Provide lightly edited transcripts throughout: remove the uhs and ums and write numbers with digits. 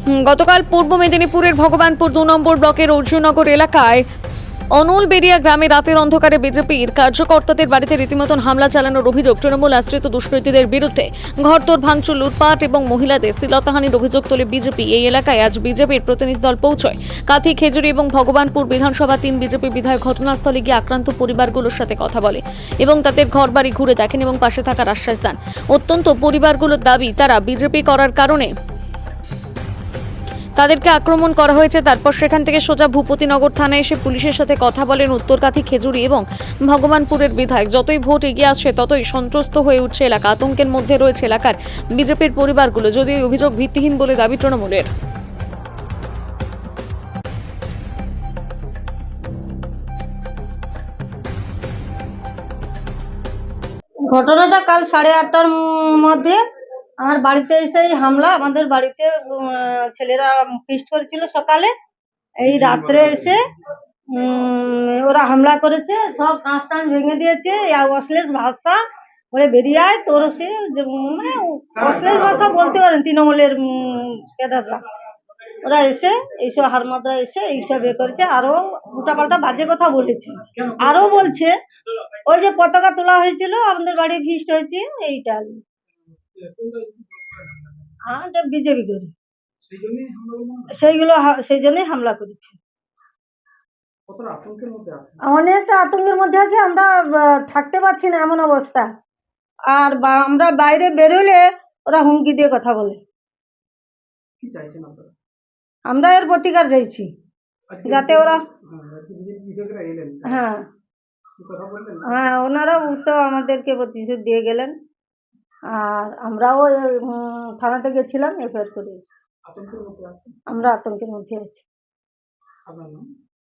গতকাল পূর্ব মেদিনীপুরের ভগবানপুর 2 নম্বর ব্লকের অর্জুননগর এলাকায় অনলবেড়িয়া গ্রামে রাতের অন্ধকারে বিজেপির কার্যকর্তাদের বাড়িতে রীতিমতন হামলা চালানোর অভিযোগ তৃণমূল আশ্রিত দুষ্কৃতীদের বিরুদ্ধে। ঘরদোর ভাঙচুর, লুটপাট এবং মহিলাদের শ্লীলতাহানির অভিযোগ তোলে বিজেপি। এই এলাকায় আজ বিজেপির প্রতিনিধি দল পৌঁছয়। কাথি, খেজুরি এবং ভগবানপুর বিধানসভা 3 বিজেপি বিধায়ক ঘটনাস্থলে গিয়ে আক্রান্ত পরিবারগুলোর সাথে কথা বলে এবং তাদের ঘরবাড়ি ঘুরে দেখেন এবং পাশে থাকার আশ্বাস দেন। অত্যন্ত পরিবারগুলোর দাবি, তারা বিজেপি করার কারণে তাদেরকে আক্রমণ করা হয়েছে। তারপর সেখান থেকে সোজা ভূপতিনগর থানায় এসে পুলিশের সাথে কথা বলেন উত্তরকাথি, খেজুরি এবং ভগবানপুরের বিধায়ক। যতই ভোট এগিয়ে আসছে ততই সন্ত্রস্ত হয়ে উঠছে এলাকা। আতঙ্কের মধ্যে রয়েছে এলাকার বিজেপির পরিবারগুলো, যদিও এই অভিযোগ ভিত্তিহীন বলে দাবি তৃণমূলের। ঘটনাটা কাল 8:30টার মধ্যে আমার বাড়িতে এসে হামলা। আমাদের বাড়িতে ছেলেরা ফিস্ট করেছিল সকালে, এই রাত্রে এসে ওরা হামলা করেছে, সব কাঁচ টাঁচ ভেঙে দিয়েছে। অশ্লীল ভাষা বলে বেরিয়ে আয় তোর, সে মানে অশ্লীল ভাষা বলতে পারেন তৃণমূলের ক্যাডাররা। ওরা এসে এইসব হারমাদরা এসে এইসব করেছে, আরো উল্টাপাল্টা বাজে কথা বলেছে। আরো বলছে ওই যে পতাকা তোলা হয়েছিল, আমাদের বাড়ি ফিস্ট হয়েছে, এইটা বিজেপি করি সেইগুলো, সেই জন্যই হামলা করেছে। অনেকটা আতঙ্কের মধ্যে আছে আমরা, থাকতে পারছি না এমন অবস্থা। আর আমরা বাইরে বেরোলে ওরা হুমকি দিয়ে কথা বলে। আমরা এর প্রতিকার চাইছি, যাতে ওরা হ্যাঁ হ্যাঁ ওনারা তো আমাদেরকে প্রতিশোধ দিয়ে গেলেন। আর আমরাও থানাতে গেছিলাম, এফআইআর করে। আমরা আতঙ্কের মধ্যে আছি।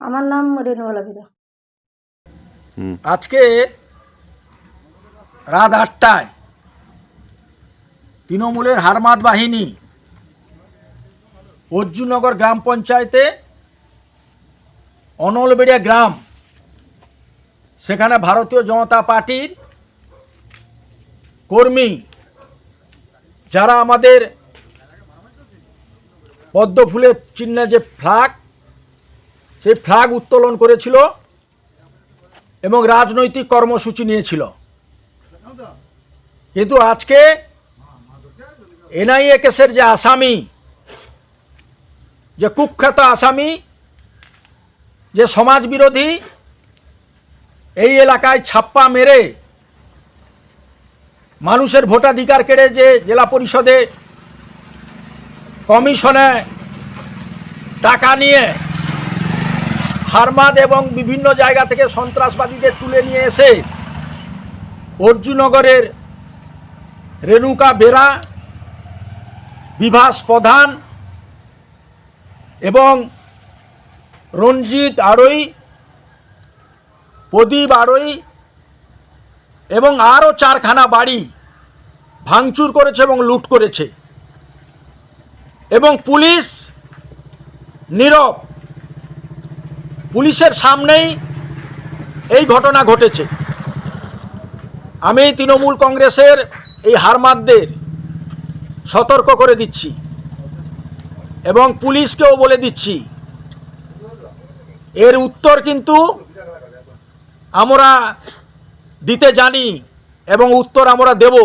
আমার নাম রেনুবালা বিরা। আজকে রাত 8টায় তৃণমূলের হারমাদ বাহিনী অর্জুননগর গ্রাম পঞ্চায়েতে অনলবেড়িয়া গ্রাম, সেখানে ভারতীয় জনতা পার্টির কর্মী যারা আমাদের পদ্ম ফুলের চিহ্নে যে ফ্ল্যাগ, সেই ফ্ল্যাগ উত্তোলন করেছিল এবং রাজনৈতিক কর্মসূচি নিয়েছিল। কিন্তু আজকে এনআইএ কেসের যে আসামি, যে কুখ্যাত আসামি, যে সমাজ বিরোধী, এই এলাকায় ছাপ্পা মেরে মানুষের ভোটাধিকার কেড়ে যে জেলা পরিষদে কমিশনে টাকা নিয়ে হারমাদ এবং বিভিন্ন জায়গা থেকে সন্ত্রাসবাদীদের তুলে নিয়ে এসে অর্জুননগরের রেণুকা বেরা, বিভাস প্রধান এবং রঞ্জিত আড়ই, প্রদীপ আড়ই এবং আরও 4খানা বাড়ি ভাঙচুর করেছে এবং লুট করেছে। এবং পুলিশ নীরব, পুলিশের সামনেই এই ঘটনা ঘটেছে। আমি তৃণমূল কংগ্রেসের এই হারমাদদের সতর্ক করে দিচ্ছি এবং পুলিশকেও বলে দিচ্ছি, এর উত্তর কিন্তু আমরা দিতে জানি এবং উত্তর আমরা দেব।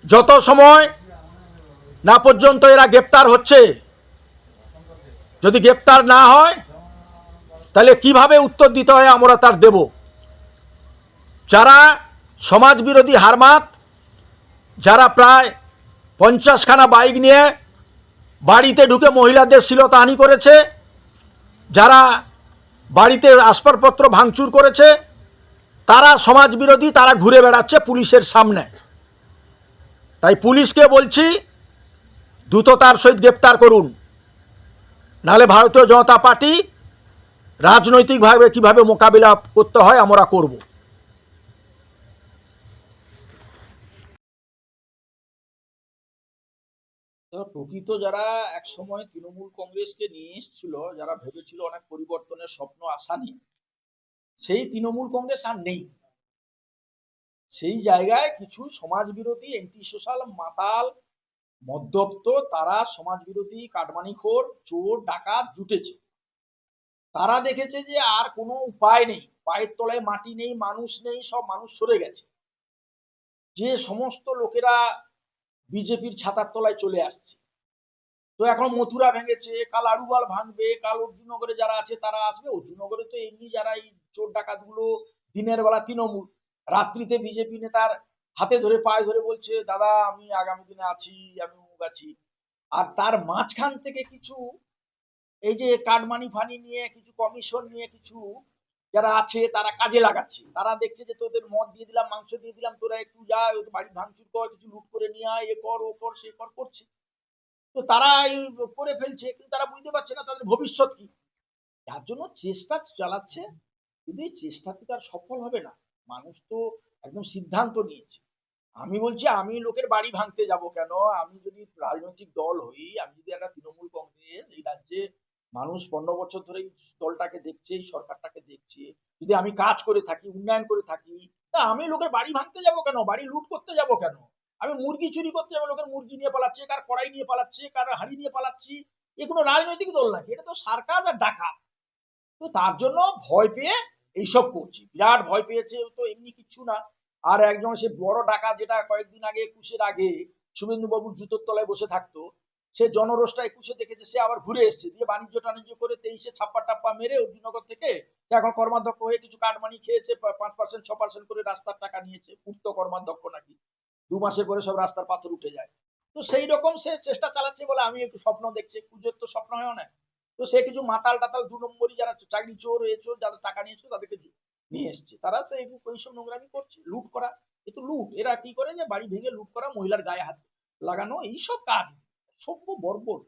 যত সময় না পর্যন্ত এরা গ্রেপ্তার হচ্ছে, যদি গ্রেপ্তার না হয় তাহলে কিভাবে উত্তর দিতে হয় আমরা তার দেব। যারা সমাজ বিরোধী হারমাদ, যারা প্রায় 50খানা বাইক নিয়ে বাড়িতে ঢুকে মহিলাদের শ্লীলতাহানি করেছে, যারা বাড়িতে আসবাবপত্র ভাঙচুর করেছে, তারা সমাজ বিরোধী, তারা ঘুরে বেড়াচ্ছে পুলিশের সামনে। তাই পুলিশকে বলছি, দ্রুততার সহিত গ্রেপ্তার করুন, নাহলে ভারতীয় জনতা পার্টি রাজনৈতিকভাবে কিভাবে মোকাবিলা করতে হয় আমরা করব। প্রকৃত যারা একসময় তৃণমূল কংগ্রেসকে নিয়ে এসেছিল, যারা ভেবেছিল অনেক পরিবর্তনের স্বপ্ন আশা নিয়ে, সেই তৃণমূল কংগ্রেস আর নেই। সেই জায়গায় কিছু সমাজ বিরোধী, এন্টি সোশ্যাল মাতাল মদ্যপ্ত তারা সমাজবিরোধী, কাটমানিখোর, চোর, ডাকাত জুটেছে। তারা দেখেছে যে আর কোনো উপায় নেই, পায়ের তলায় মাটি নেই, মানুষ নেই, সব মানুষ সরে গেছে। যে সমস্ত লোকেরা বিজেপির ছাতার তলায় চলে আসছে, তো এখন মথুরা ভেঙেছে, কাল আড়ুবাল ভাঙবে, কাল অর্জুনগরে যারা আছে তারা আসবে। অর্জুনগরে তো এমনি যারা এই চোর ডাকাত গুলো দিনের বেলা তৃণমূল, রাত্রিতে বিজেপি নেতার হাতে ধরে পায়ে ধরে বলছে দাদা আমি আগামী দিনে আছি, আমি অমুক আছি। আর তার মাঝখান থেকে কিছু এই যে কাটমানি ফানি নিয়ে, কিছু কমিশন নিয়ে কিছু যারা আছে তারা কাজে লাগাচ্ছে। তারা দেখছে যে তোদের মদ দিয়ে দিলাম, মাংস দিয়ে দিলাম, তোরা একটু যা বাড়ি ভাঙচুর কর, কিছু লুট করে নিয়ে আয়, এ কর ও কর সে কর, করছে। তো তারা এই করে ফেলছে, কিন্তু তারা বুঝতে পারছে না তাদের ভবিষ্যৎ কি। যার জন্য চেষ্টা চালাচ্ছে, কিন্তু এই চেষ্টাতে তার সফল হবে না। মানুষ তো একদম সিদ্ধান্ত নিয়েছে। আমি বলছি আমি লোকের বাড়ি ভাঙতে যাব কেন? আমি যদি রাজনৈতিক দল হই, আমি যদি একটা তৃণমূল কংগ্রেস, এই রাজ্যে মানুষ 15 বছর ধরে এই দলটাকে দেখছে, এই সরকারটাকে দেখছে, যদি আমি কাজ করে থাকি, উন্নয়ন করে থাকি, তা আমি লোকের বাড়ি ভাঙতে যাব কেন? বাড়ি লুট করতে যাব কেন? আমি মুরগি চুরি করতে যাবো, লোকের মুরগি নিয়ে পালাচ্ছে, কার কড়াই নিয়ে পালাচ্ছে, কার হাঁড়ি নিয়ে পালাচ্ছি। এ কোনো রাজনৈতিক দল নাকি? এটা তো সার্কাস আর ডাকাত। তো তার জন্য ভয় পেয়ে এইসব করছি, বিরাট ভয় পেয়েছে, তো এমনি কিচ্ছু না। আর একজন সে বড় ডাকাত, যেটা কয়েকদিন আগে 21-এর আগে শুভেন্দু বাবুর জুতোর তলায় বসে থাকতো, সে জনরোষটা 21-এ দেখেছে, সে আবার ঘুরে এসছে, দিয়ে বাণিজ্য টাণিজ্য করে 23-এ ছাপ্পা টাপ্পা মেরে অর্জুনগর থেকে সে এখন কর্মাধ্যক্ষ হয়ে কিছু কাটমানি খেয়েছে, 5% 6% করে রাস্তার টাকা নিয়েছে। পূর্ত কর্মাধ্যক্ষ নাকি, 2 মাসের পরে সব রাস্তার পাথর উঠে যায়। তো সেই রকম সে চেষ্টা চালাচ্ছে বলে আমি একটু স্বপ্ন দেখছি, পুজোর তো স্বপ্ন হয় না। তো সে কিছু মাতাল টাতাল 2 নম্বরই যারা চাকরি চোর, এ চোর, যারা টাকা নিয়েছিল তাদেরকে নিয়ে এসছে, তারা সে এইসব নোংরামি করছে, লুট করা। কিন্তু লুট এরা কি করে, যে বাড়ি ভেঙে লুট করা, মহিলার গায়ে হাত লাগানো, এইসব কাজ সভ্য বর্বর।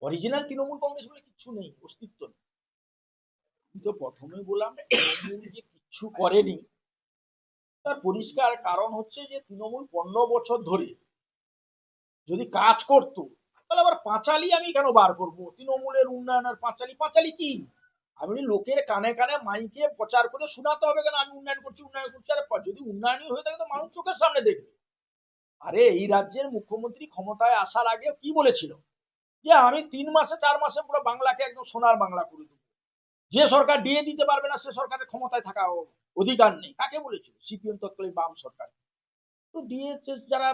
অরিজিনাল তৃণমূল কংগ্রেস বলে কিছু নেই, অস্তিত্ব নেই। তো প্রথমে বললাম তৃণমূল যে কিছু করেনি, তার পরিষ্কার কারণ হচ্ছে যে তৃণমূল 15 বছর ধরে যদি কাজ করতো, তাহলে আবার পাঁচালি আমি কেন বার করব? তৃণমূলের উন্নয়নের পাঁচালি, পাঁচালি কি? আমি লোকের কানে কানে মাইকে প্রচার করে শোনাতে হবে কেন আমি উন্নয়ন করছি, উন্নয়ন করছি? আরে যদি উন্নয়নই হয়ে থাকে তো মানুষ চোখের সামনে দেখবে। আরে এই রাজ্যের মুখ্যমন্ত্রী ক্ষমতায় আসার আগে কি বলেছিল, যে আমি 3 মাসে 4 মাসে পুরো বাংলাকে একদম সোনার বাংলা করে দেবো। যে সরকার দিয়ে দিতে পারবে না সে সরকারের ক্ষমতায় থাকা অধিকার নেই। কাকে বলেছিল? সিপিএম তৎকালীন বাম সরকার। তো ডিএ যারা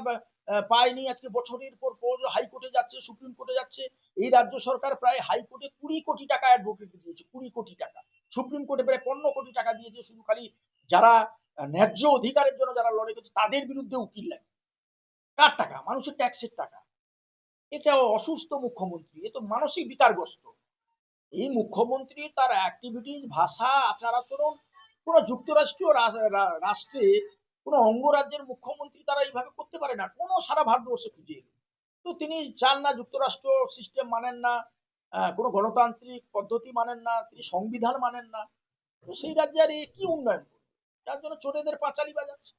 পায়নি, আজকে বছরের পর হাইকোর্টে যাচ্ছে, সুপ্রিম কোর্টে যাচ্ছে। এই রাজ্য সরকার প্রায় হাইকোর্টে 20 কোটি টাকা অ্যাডভোকেট দিয়েছে, 20 কোটি টাকা। সুপ্রিম কোর্টে প্রায় 15 কোটি টাকা দিয়েছে, শুধু খালি যারা ন্যায্য অধিকারের জন্য যারা লড়াই করছে তাদের বিরুদ্ধে উকিল লাগে। কার টাকা? মানুষের ট্যাক্সের টাকা। এটা অসুস্থ মুখ্যমন্ত্রী, এ তো মানসিক বিকারগ্রস্ত। এই মুখ্যমন্ত্রী তার অ্যাক্টিভিটিস, ভাষা, আচার আচরণ কোন যুক্তরাষ্ট্রীয় রাষ্ট্রে কোন অঙ্গরাজ্যের মুখ্যমন্ত্রী তারা এইভাবে করতে পারে না, কোন সারা ভারতবর্ষে খুঁজে। তো তিনি চান না, যুক্তরাষ্ট্র সিস্টেম মানেন না, কোন গণতান্ত্রিক পদ্ধতি মানেন না, তিনি সংবিধান মানেন না। তো সেই রাজ্যে আর কি উন্নয়ন করবে? যার জন্য ছোটদের পাঁচালি বাজাচ্ছে।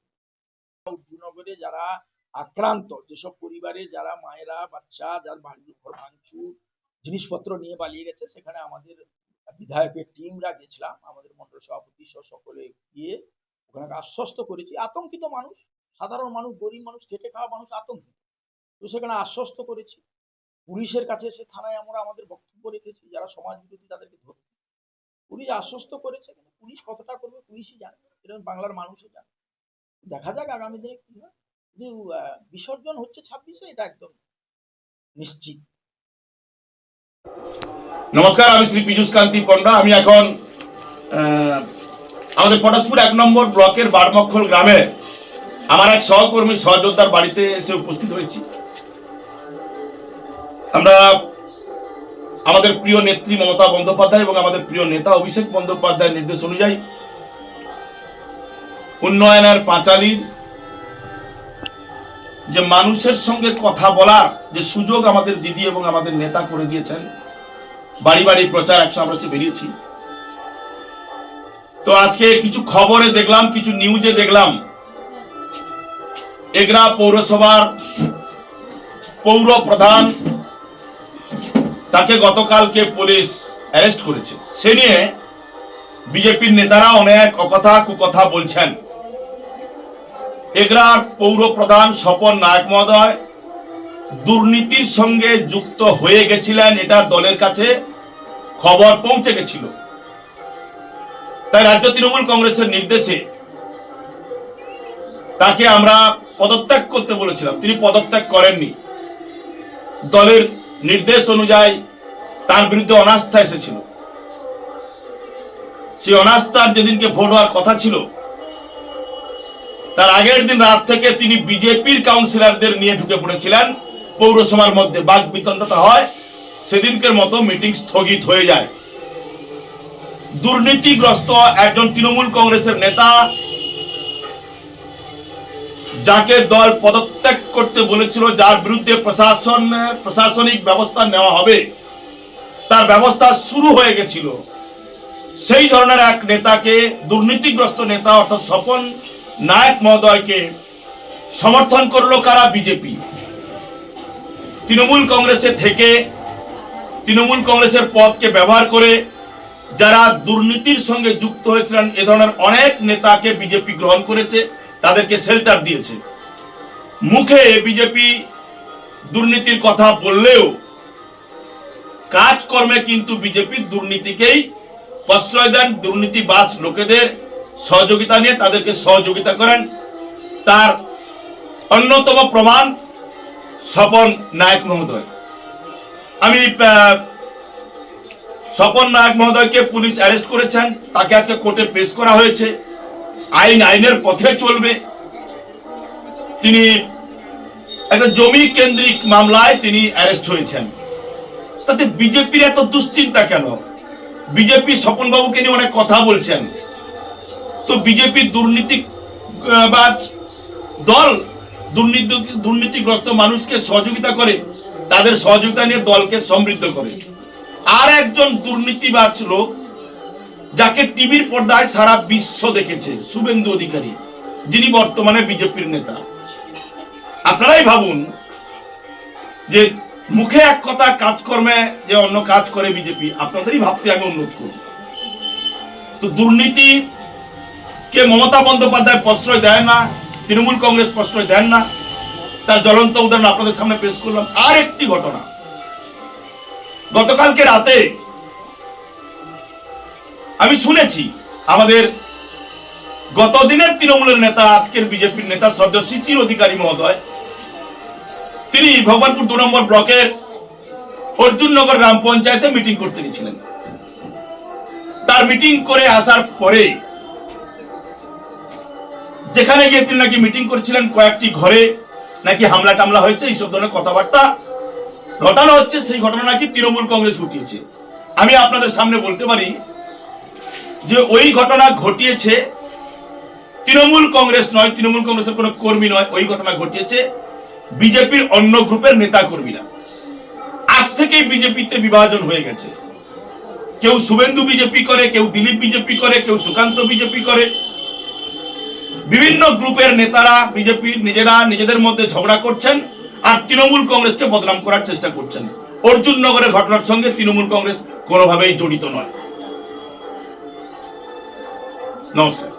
অর্জুনগরে যারা আক্রান্ত, যেসব পরিবারে যারা মায়েরা, বাচ্চা, যার বাড়ির ঘর ভাঙচুর, জিনিসপত্র নিয়ে পালিয়ে গেছে, সেখানে আমাদের বিধায়কের টিমরা গেছিলাম, আমাদের মন্ডল সভাপতি সহ সকলে গিয়ে ওখানে আশ্বস্ত করেছি। আতঙ্কিত মানুষ, সাধারণ মানুষ, গরিব মানুষ, খেটে খাওয়া মানুষ আতঙ্কিত। তো সেখানে আশ্বস্ত করেছি। পুলিশের কাছে এসে থানায় আমরা আমাদের বক্তব্য রেখেছি, যারা সমাজ বিরোধী তাদেরকে ধরতে। পুলিশ আশ্বস্ত করেছে, কিন্তু পুলিশ কতটা করবে পুলিশই জানে, এটা বাংলার মানুষও জানে। দেখা যাক আগামী দিনে কি হয়। কিন্তু বিসর্জন হচ্ছে 26-এ, এটা একদম নিশ্চিত। নমস্কার, আমি শ্রী পীযুষ কান্তি পণ্ডা। আমি এখন আমাদের পটাশপুর 1 নম্বর ব্লকের বারমক্ষল গ্রামে আমার এক সহকর্মী সহযোদ্ধার বাড়িতে এসে উপস্থিত হয়েছি। আমরা আমাদের প্রিয় নেত্রী মমতা বন্দ্যোপাধ্যায় এবং আমাদের প্রিয় নেতা অভিষেক বন্দ্যোপাধ্যায়ের নির্দেশ অনুযায়ী উন্নয়নের পাঁচালীর যে মানুষের সঙ্গে কথা বলার যে সুযোগ আমাদের দিদি এবং আমাদের নেতা করে দিয়েছেন, বাড়ি বাড়ি প্রচার একশো আমরা সে বেরিয়েছি। তো আজকে কিছু খবরে দেখলাম, কিছু নিউজে দেখলাম, এগরা পৌরসভার পৌর প্রধান, তাকে গতকালকে পুলিশ অ্যারেস্ট করেছে। সে নিয়ে বিজেপির নেতারা অনেক অকথা কুকথা বলছেন। এগরার পৌর প্রধান স্বপন নায়ক মহোদয় দুর্নীতির সঙ্গে যুক্ত হয়ে গেছিলেন, এটা দলের কাছে খবর পৌঁছে গেছিল। তাই রাজ্য তৃণমূল কংগ্রেসের নির্দেশে তাকে আমরা পদত্যাগ করতে বলেছিলাম, তিনি পদত্যাগ করেননি। দলের নির্দেশ অনুযায়ী তার বিরুদ্ধে অনাস্থা এসেছিল। সেই অনাস্থার যেদিনকে ভোট হওয়ার কথা ছিল, তার আগের দিন রাত থেকে তিনি বিজেপির কাউন্সিলরদের নিয়ে ঢুকে পড়েছিলেন পৌরসভার মধ্যে। বাক বিতণ্ডতা হয়, সেদিনকের মতো মিটিং স্থগিত হয়ে যায়। দুর্নীতিগ্রস্ত একজন তৃণমূল কংগ্রেসের নেতা, যাকে দল পদত্যাগ করতে বলেছিল, যার বিরুদ্ধে প্রশাসনিক ব্যবস্থা নেওয়া হবে, তার ব্যবস্থা শুরু হয়ে গেছিল, সেই ধরনের এক নেতাকে, দুর্নীতিগ্রস্ত নেতা অর্থাৎ স্বপন নায়ক মহোদয়কে সমর্থন করলো কারা? বিজেপি। তৃণমূল কংগ্রেসে থেকে তৃণমূল কংগ্রেসের পদকে ব্যবহার করে যারা দুর্নীতির সঙ্গে যুক্ত হয়েছিলেন, এ ধরনের অনেক নেতাকে বিজেপি গ্রহণ করেছে, তাদেরকে শেল্টার দিয়েছে। মুখে বিজেপি দুর্নীতির কথা বললেও কাজকর্মে কিন্তু বিজেপি দুর্নীতিকেই প্রশ্রয় দেন। দুর্নীতিবাজ লোকেদের সহযোগিতা নিয়ে তাদেরকে সহযোগিতা করেন। তার অন্যতম প্রমাণ স্বপন নায়ক মহোদয়। আমি স্বপন নায়ক মহোদয়কে পুলিশ অ্যারেস্ট করেছেন, তাকে আজকে কোর্টে পেশ করা হয়েছে। আইনের পথে চলবে। তিনি একটা জমি কেন্দ্রিক মামলায় তিনি অ্যারেস্ট হয়েছেন। তাতে বিজেপির এত দুশ্চিন্তা কেন? বিজেপি স্বপন বাবুকে নিয়ে অনেক কথা বলছেন, তো বিজেপি দুর্নীতিবাজ দল, দুর্নীতিগ্রস্ত মানুষকে সহযোগিতা করে, তাদের সহযোগিতা নিয়ে দলকে সমৃদ্ধ করে। আর একজন দুর্নীতিবাজ লোক, যাকে টিভির পর্দায় সারা বিশ্ব দেখেছে, শুভেন্দু অধিকারী, যিনি বর্তমানে বিজেপির নেতা। আপনারাই ভাবুন যে মুখে এক কথা, কাজকর্মে যে অন্য কাজ করে বিজেপি। আপনাদেরই ভাবতে আমি অনুরোধ করব। তো দুর্নীতি কে মমতা বন্দ্যোপাধ্যায় প্রশ্রয় দেয় না, তৃণমূল কংগ্রেস প্রশ্রয় দেন না, তার জ্বলন্ত উদাহরণ আপনাদের সামনে পেশ করলাম। আর একটি ঘটনা, গতকালকে রাতে আমি শুনেছি আমাদের গতদিনের তৃণমূলের নেতা, আজকের বিজেপির নেতা শ্রদ্ধেয় শিশির অধিকারী মহোদয়, তিনি ভগবানপুর 2 নম্বর ব্লকের অর্জুননগর গ্রাম পঞ্চায়েতে মিটিং করতে গেছিলেন। তার মিটিং করে আসার পরে, যেখানে গিয়ে তিনি নাকি মিটিং করছিলেন, কয়েকটি ঘরে নাকি হামলা টামলা হয়েছে, এইসব ধরনের কথাবার্তা ঘটানো হচ্ছে। সেই ঘটনা নাকি তৃণমূল কংগ্রেস ঘটিয়েছে। আমি আপনাদের সামনে বলতে পারি যে ওই ঘটনা ঘটিয়েছে তৃণমূল কংগ্রেস নয়, তৃণমূল কংগ্রেসের কোনো কর্মী নয়, ওই ঘটনা ঘটিয়েছে বিজেপির অন্য গ্রুপের নেতা কর্মীরা। আজ থেকেই বিজেপিতে বিভাজন হয়ে গেছে। কেউ শুভেন্দু বিজেপি করে, কেউ দিলীপ বিজেপি করে, কেউ সুকান্ত বিজেপি করে। বিভিন্ন গ্রুপের নেতারা বিজেপির নিজেদের মধ্যে ঝগড়া করছেন আর তৃণমূল কংগ্রেসকে বদনাম করার চেষ্টা করছেন। অর্জুননগরের ঘটনার সঙ্গে তৃণমূল কংগ্রেস কোনোভাবেই জড়িত নয়। নমস্কার।